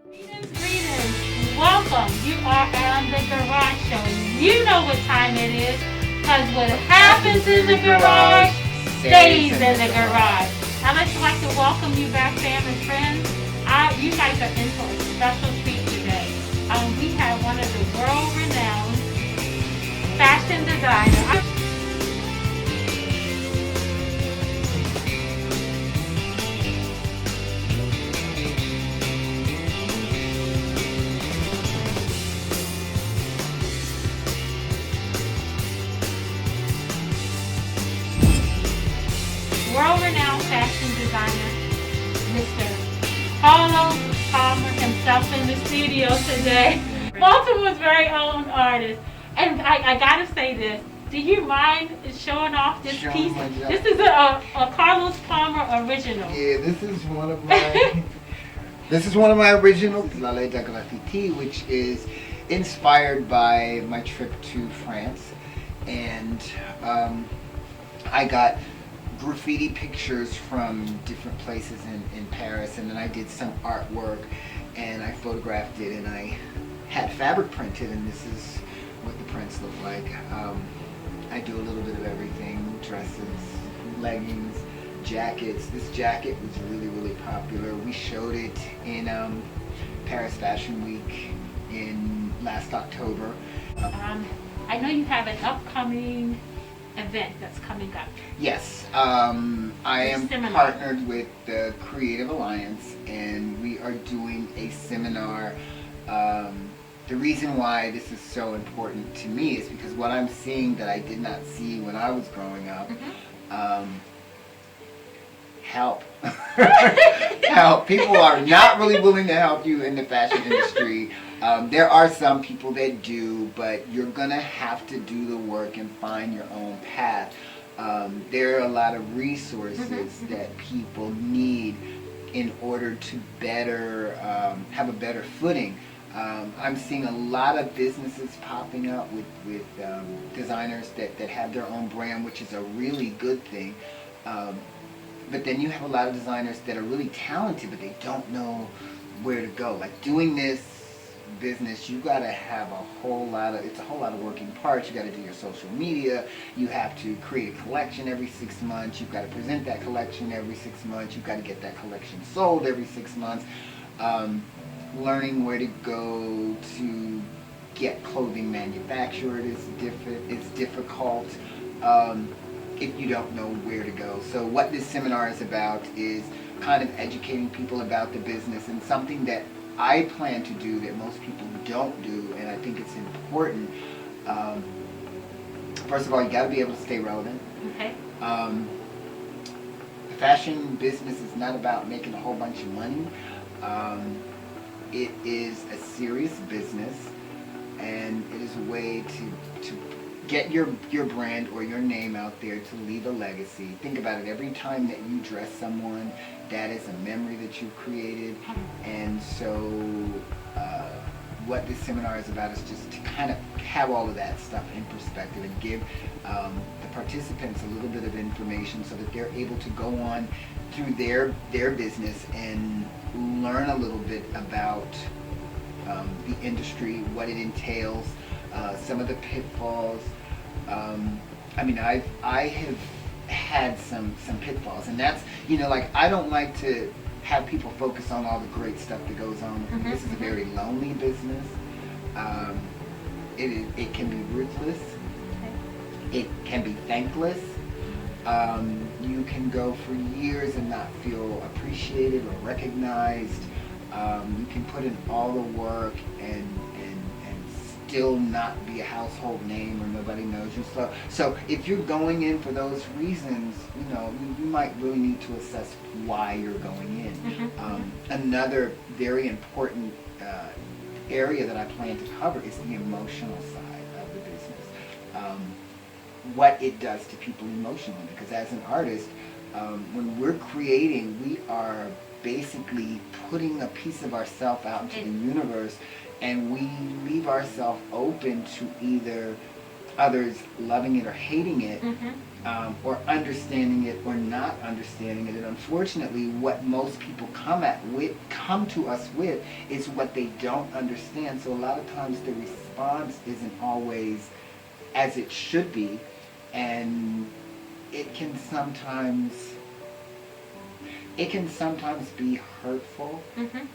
Greetings. Welcome. You are on the Garage Show. You know what time it is. Because what happens in the garage stays in the garage. I'd just like to welcome you back, fam and friends. You guys are in for a special treat today. We have one of the world-renowned fashion designers. World-renowned fashion designer, Mr. Carlous himself in the studio today. Baltimore's very own artist. And I gotta say this. Do you mind showing off this piece? This is a Carlos Palmer original. Yeah, this is one of my this is one of my originals, La Ley de Graffiti, which is inspired by my trip to France. And I got graffiti pictures from different places in Paris, and then I did some artwork and I photographed it and I had fabric printed, and this is what the prints look like. I do a little bit of everything: dresses, leggings, jackets. This jacket was really popular. We showed it in Paris Fashion Week in last October. I know you have an upcoming event that's coming up. Yes, I am partnered with the Creative Alliance, and we are doing a seminar. The reason why this is so important to me is because what I'm seeing that I did not see when I was growing up. Help. Help. People are not really willing to help you in the fashion industry. There are some people that do, but you're going to have to do the work and find your own path. There are a lot of resources that people need in order to better have a better footing. I'm seeing a lot of businesses popping up with designers that have their own brand, which is a really good thing. But then you have a lot of designers that are really talented, but they don't know where to go. Like doing this business, you got to have a whole lot of working parts. You got to do your social media. You have to create a collection every 6 months. You've got to present that collection every 6 months. You've got to get that collection sold every 6 months. Learning where to go to get clothing manufactured is difficult. If you don't know where to go. So what this seminar is about is kind of educating people about the business, and something that I plan to do that most people don't do, and I think it's important. First of all, you got to be able to stay relevant. Okay. The fashion business is not about making a whole bunch of money. It is a serious business, and it is a way to get your brand or your name out there, to leave a legacy. Think about it. Every time that you dress someone, that is a memory that you've created. And so what this seminar is about is just to kind of have all of that stuff in perspective and give the participants a little bit of information so that they're able to go on through their business and learn a little bit about the industry, what it entails, some of the pitfalls. I mean, I have had some pitfalls, and that's, like, I don't like to have people focus on all the great stuff that goes on. This is a very lonely business. It can be ruthless. It can be thankless. You can go for years and not feel appreciated or recognized. You can put in all the work and still not be a household name, or nobody knows you. So if you're going in for those reasons, you might really need to assess why you're going in. Another very important area that I plan to cover is the emotional side of the business. What it does to people emotionally, because as an artist, when we're creating, we are basically putting a piece of ourselves out into the universe, and we leave ourselves open to either others loving it or hating it. or understanding it or not understanding it. And unfortunately, what most people come to us with is what they don't understand. So a lot of times the response isn't always as it should be, and it can sometimes be hurtful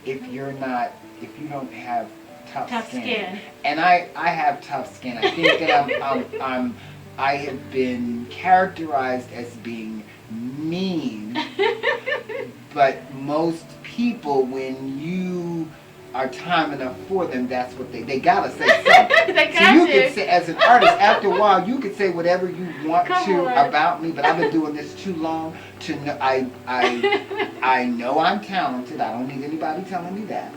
if you don't have tough skin. And I have tough skin. I think that I have been characterized as being mean, but most people, when you are time enough for them, that's what they gotta say something. So you could say, as an artist, after a while, you could say whatever you want about me, but I've been doing this too long to know. I know I'm talented. I don't need anybody telling me that.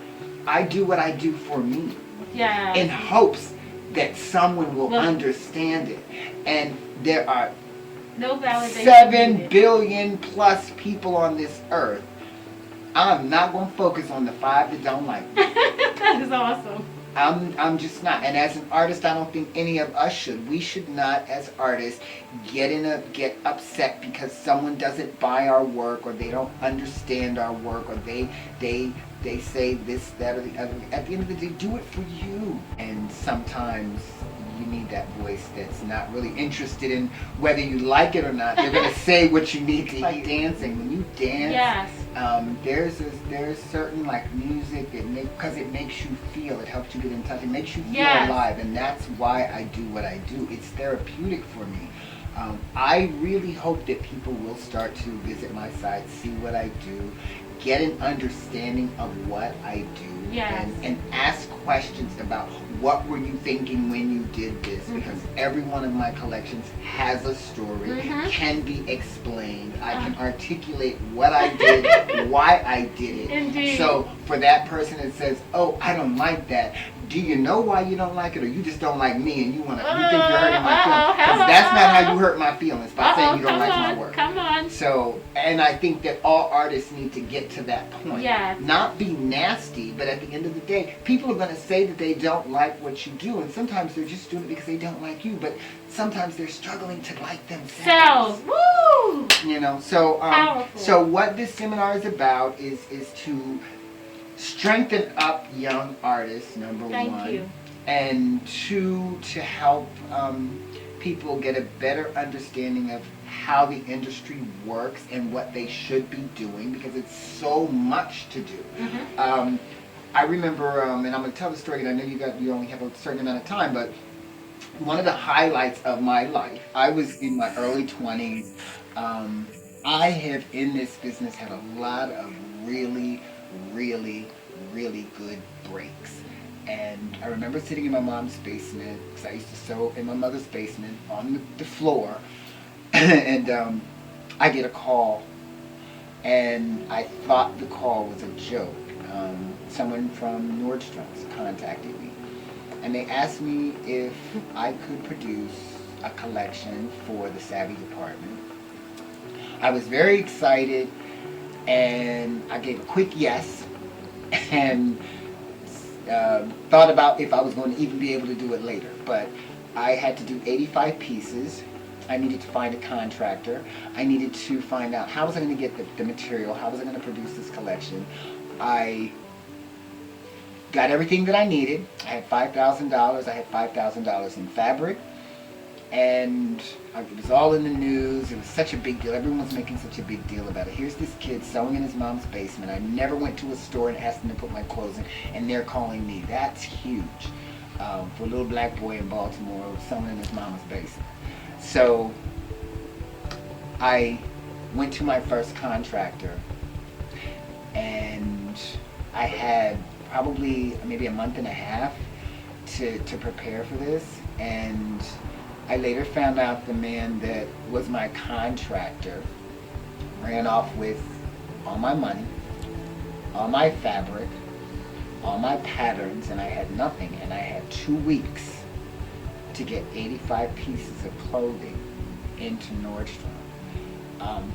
I do what I do for me, in hopes that someone will understand it. And there are 7 billion plus people on this earth. I'm not going to focus on the 5 that don't like me. That is awesome. I'm just not. And as an artist, I don't think any of us should. We should not, as artists, get upset because someone doesn't buy our work, or they don't understand our work, or they say this, that, or the other. At the end of the day, do it for you. And sometimes you need that voice that's not really interested in whether you like it or not. They're going to say what you need to hear. Like dancing. When you dance, there's certain like music because it makes you feel. It helps you get in touch. It makes you feel alive, and that's why I do what I do. It's therapeutic for me. I really hope that people will start to visit my site, see what I do, get an understanding of what I do, and ask questions about what were you thinking when you did this, because every one of my collections has a story, can be explained. I can articulate what I did, why I did it. Indeed. So for that person that says, oh, I don't like that, do you know why you don't like it, or you just don't like me and you think you're hurting my feelings? Because that's not how you hurt my feelings, by saying you don't like my work. Come on. So, and I think that all artists need to get to that point. Yes. Not be nasty, but at the end of the day, people are going to say that they don't like what you do, and sometimes they're just doing it because they don't like you, but sometimes they're struggling to like themselves. Woo! You know, so Powerful. So what this seminar is about is to strengthen up young artists, number one. Thank you. And 2, to help people get a better understanding of how the industry works and what they should be doing, because it's so much to do. I remember, and I'm going to tell the story, and I know you only have a certain amount of time, but one of the highlights of my life, I was in my early 20s. I have, in this business, had a lot of really, really, really good breaks. And I remember sitting in my mom's basement, because I used to sew in my mother's basement on the floor, and I get a call, and I thought the call was a joke. Someone from Nordstrom's contacted me, and they asked me if I could produce a collection for the Savvy department. I was very excited, and I gave a quick yes, and thought about if I was going to even be able to do it later. But I had to do 85 pieces. I needed to find a contractor. I needed to find out how was I going to get the material, how was I going to produce this collection. I got everything that I needed. I had $5,000. I had $5,000 in fabric, and it was all in the news. It was such a big deal. Everyone was making such a big deal about it. Here's this kid sewing in his mom's basement. I never went to a store and asked them to put my clothes in, and they're calling me. That's huge for a little black boy in Baltimore sewing in his mama's basement. So I went to my first contractor, and I had probably maybe a month and a half to prepare for this. And I later found out the man that was my contractor ran off with all my money, all my fabric, all my patterns, and I had nothing. And I had 2 weeks to get 85 pieces of clothing into Nordstrom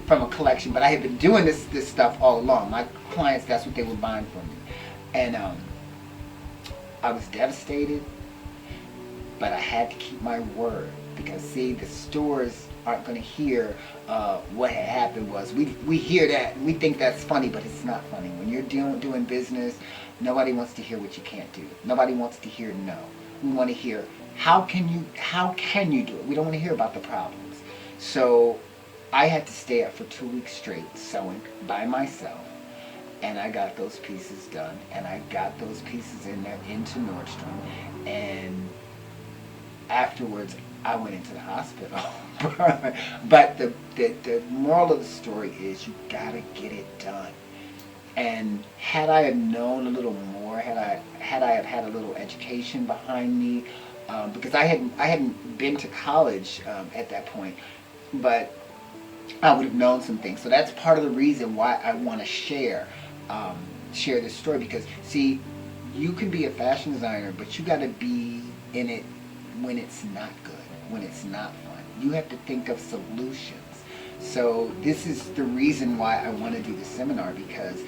from a collection. But I had been doing this stuff all along. My clients, that's what they were buying from me. And I was devastated, but I had to keep my word, because see, the stores aren't going to hear what had happened was. We hear that, and we think that's funny, but it's not funny. When you're doing business, nobody wants to hear what you can't do. Nobody wants to hear no. We want to hear, how can you do it? We don't want to hear about the problems. So I had to stay up for 2 weeks straight sewing by myself. And I got those pieces done, and I got those pieces in there into Nordstrom, and afterwards I went into the hospital. But the moral of the story is, you gotta get it done. And had I have known a little more, had I have had a little education behind me, because I hadn't been to college at that point, but I would have known some things. So that's part of the reason why I want to share this story, because see, you can be a fashion designer, but you got to be in it when it's not good, when it's not fun. You have to think of solutions. So this is the reason why I want to do this seminar, because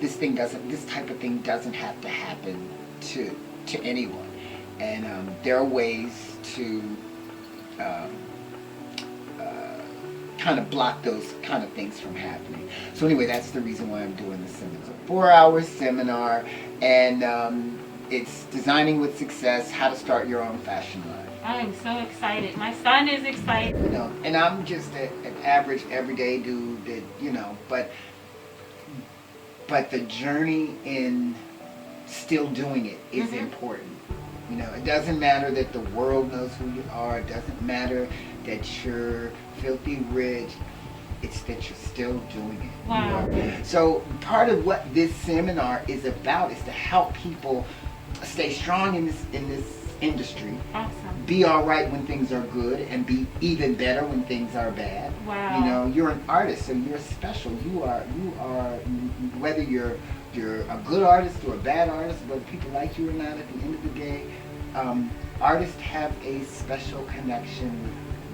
this type of thing doesn't have to happen to anyone, and there are ways to kind of block those kind of things from happening. So anyway, that's the reason why I'm doing this seminar. It's a 4-hour seminar, and it's Designing with Success, How to Start Your Own Fashion Line. I am so excited. My son is excited. You know, and I'm just an average, everyday dude that, you know, but the journey in still doing it is important. You know, it doesn't matter that the world knows who you are. It doesn't matter that you're filthy rich. It's that you're still doing it. Wow. So part of what this seminar is about is to help people stay strong in this industry. Awesome. Be all right when things are good, and be even better when things are bad. Wow. You know, you're an artist, so you're special. You are whether you're a good artist or a bad artist, whether people like you or not, at the end of the day, artists have a special connection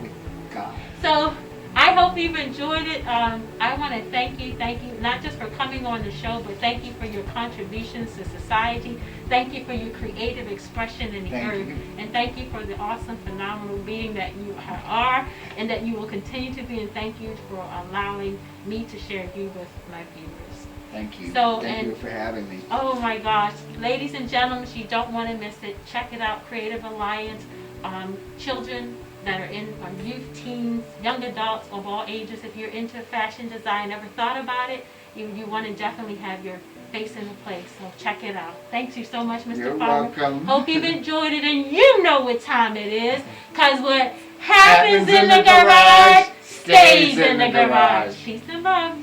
with God. So I hope you've enjoyed it. I want to thank you, not just for coming on the show, but thank you for your contributions to society. Thank you for your creative expression in the earth. And thank you for the awesome, phenomenal being that you are, and that you will continue to be. And thank you for allowing me to share you with my viewers. Thank you. So, thank you for having me. Oh my gosh. Ladies and gentlemen, you don't want to miss it. Check it out, Creative Alliance. Children that are in youth, teens, young adults of all ages. If you're into fashion design, never thought about it, you want to definitely have your face in the place. So check it out. Thanks you so much, Mr. You're Farmer. welcome. Hope you've enjoyed it, and you know what time it is, because what happens in the garage stays in the garage. Peace and love.